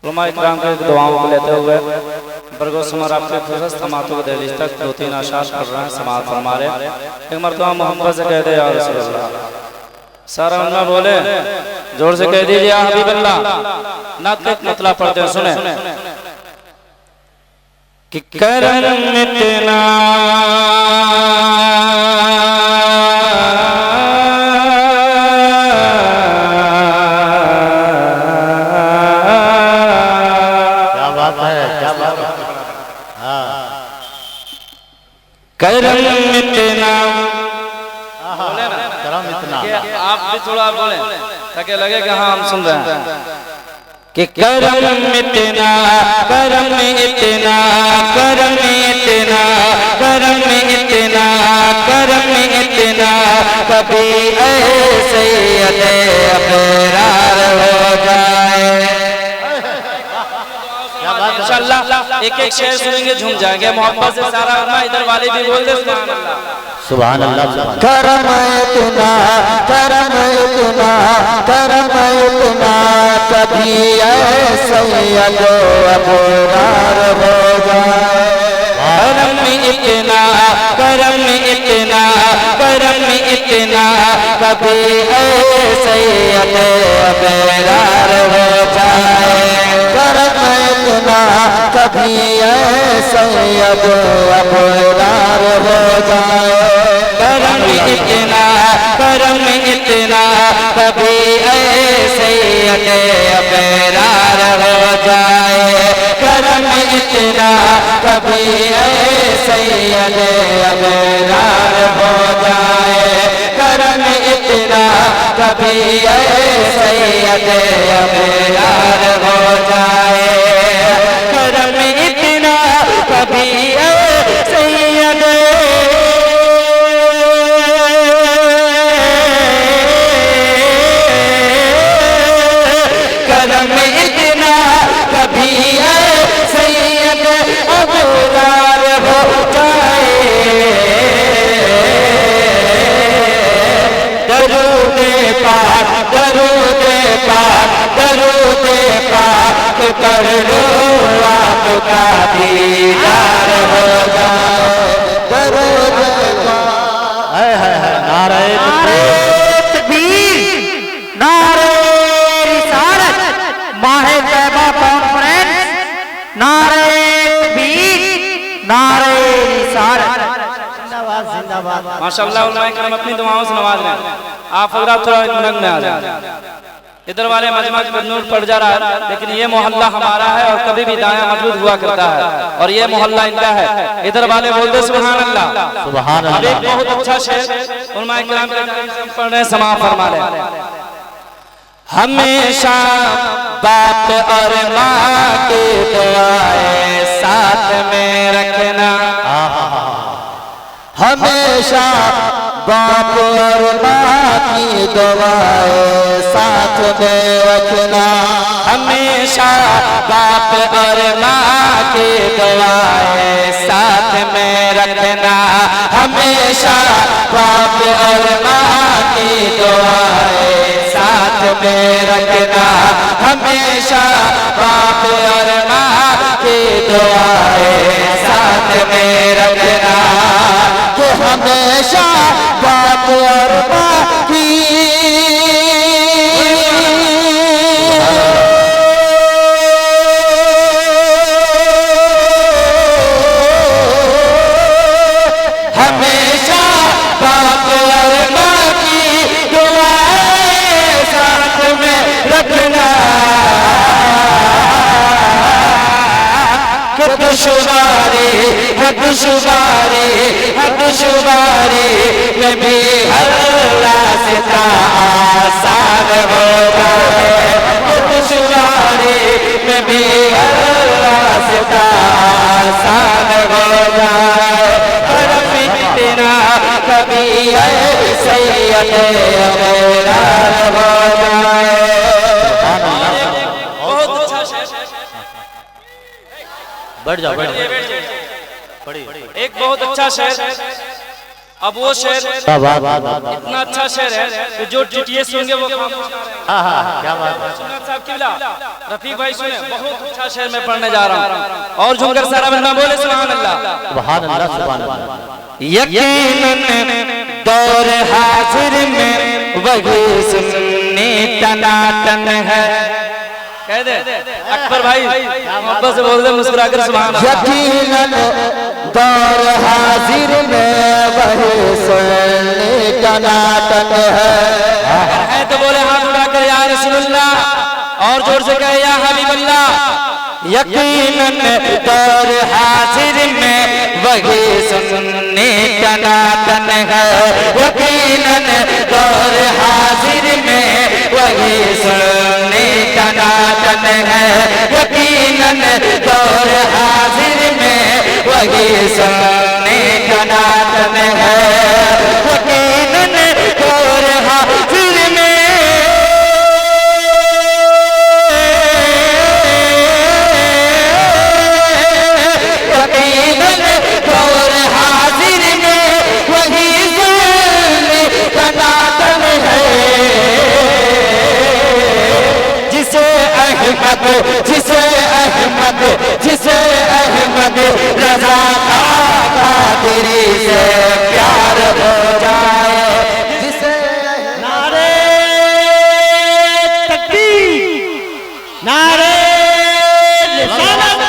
उलमा इकराम के दुआओं को लेते हुए बरगो समर आपके फुरस्त समातों के दहलीज तक 2-3 आशार कर रहे हैं, समात फरमा रहे। एक मरतबा मोहब्बत से कह दे या रसूल अल्लाह, सारा उन्मा बोले जोर से कह दीजिए या हबीब अल्लाह। नात का मतलब पढ़ते हैं, सुने कि करम मिटना करम मिटना, बोले ना करम इतना, आप भी थोड़ा बोले ताकि लगे कि हाँ हम सुन रहे हैं कि करम मिटना करम इतना करम इतना करम इतना करम इतना, कभी ऐसे अबरार हो जाए। इंशाअल्लाह एक एक शेर सुनेंगे झूम जाएंगे मोहब्बत से। सारा उम्मा इधर वाले भी बोल दे सुभान अल्लाह। करम इतना करम इतना करम इतना, कभी ऐसे अबरार हो जाए। करम इतना करम इतना करम इतना, कभी ऐसे अबरार हो जाए। करम इतना कभी ऐसे अबरार हो जाए। करम इतना करम इतना, कभी ऐसे अबरार हो जाए। करम इतना कभी ऐसे अबरार हो जाए। करम इतना कभी ऐसे अबरार हो जाए। करम इतना कभी ऐसे करम इतना कभी ऐसे अबरार हो जाए। दरूदे पाक दरूदे पाक दरूदे पाक कर लो आपका दीदार हो जाए। दरूदे पाक नारे तकबीर नारे रिसालत माहे तैबा कॉन्फ्रेंस, नारे तकबीर नारे रिसालत जिंदाबाद जिंदाबाद। माशाअल्लाह उलमा इकराम अपनी दुआओं से नवाज रहे हैं। आप हजरात थोड़ा इत्मीनान में आ जाए। इधर वाले मजमा में नूर पड़ जा रहा है, लेकिन ये मोहल्ला हमारा है और कभी भी दाया मौजूद हुआ करता है और ये मोहल्ला इनका है। इधर वाले बोलते सुभान अल्लाह सुभान अल्लाह। अब एक बहुत अच्छा शेर उलमा इकराम पढ़ रहे, समा फरमा रहे। हमेशा बाप और माँ की दुआएं साथ में रखना। हमेशा बाप और माँ की दुआएं साथ में रखना। हमेशा बाप और माँ की दुआएं साथ में रखना। हमेशा बाप और माँ की दुआएं साथ में रखना। हमेशा बाप और माँ की दुआएं साथ में रखना। कि हमेशा बाप और माँ की हमेशा बाप और माँ की दुआएं साथ में रखना। दुश्वारी में भी अल्लाह से आसान हो जाए। दुश्वारी में भी अल्लाह से आसान हो जाए। करम इतना कभी ऐसे अबरार हो जाए। बहुत अच्छा शेर, बढ़ जाओ एक बहुत अच्छा शेर अब वो शेर इतना अच्छा शेर है कि जो टीटीएस सुनेंगे वो खामोश ना रहेंगे। क्या बात है। सुन्नत साहब किबला रफीक भाई सुने, बहुत अच्छा शेर मैं पढ़ने जा रहा हूँ। और झुमकर सारा बंदा बोले सुभान अल्लाह। सुभान अल्लाह सुभान अल्लाह। यकीनन दौर हाजिर में वही सुन्नी टनाटन है। कह दे अकबर भाई मोहब्बत से बोल दे मुस्कुराकर सुभान अल्लाह। यकीनन दौर हाजिर में वही सुन्नी टनाटन है तो बोले हाथ उठाकर या रसूलुल्लाह, और जोर से कहे या हबीबल्लाह। यकीनन दौर हाजिर में वही सुन्नी टनाटन है। यकीनन दौर हाजिर में वही सुन्नी टनाटन है। यकीनन दौर हाजिर में वही सुन्नी टनाटन है। यकीनन दौर हाजिर में जिसे अहमद रजा कादरी से प्यार हो जाए। जिसे नारे तकबीर, नारे रिसालत,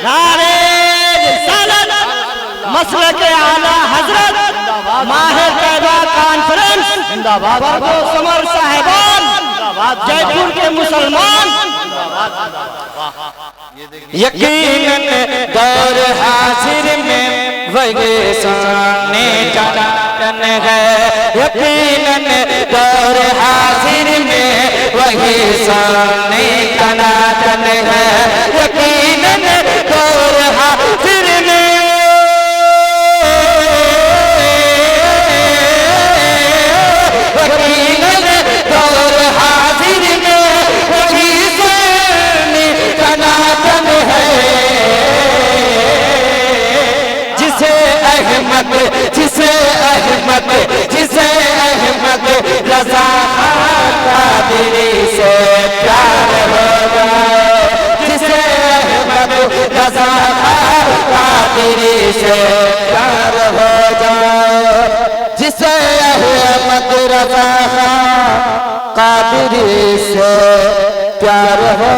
नारे रिसालत, मसलक आला हजरत, माहिर तैयबा कॉन्फ्रेंस, बरगो समर साहिबान, जयपुर के मुसलमान। यकीनन दौर हाजिर में वही सुन्नी टनाटन है। यकीनन दौर हाजिर में वही सुन्नी टनाटन है। यकीनन दौर हाजिर में यकीनन दौर हाजिर में वही सुन्नी टनाटन है। जिसे अहमद रजा कादरी से प्यार हो जाए। जिसे अहमद रजा कादरी से प्यार हो जाए। जिसे अहमद रजा कादरी से प्यार हो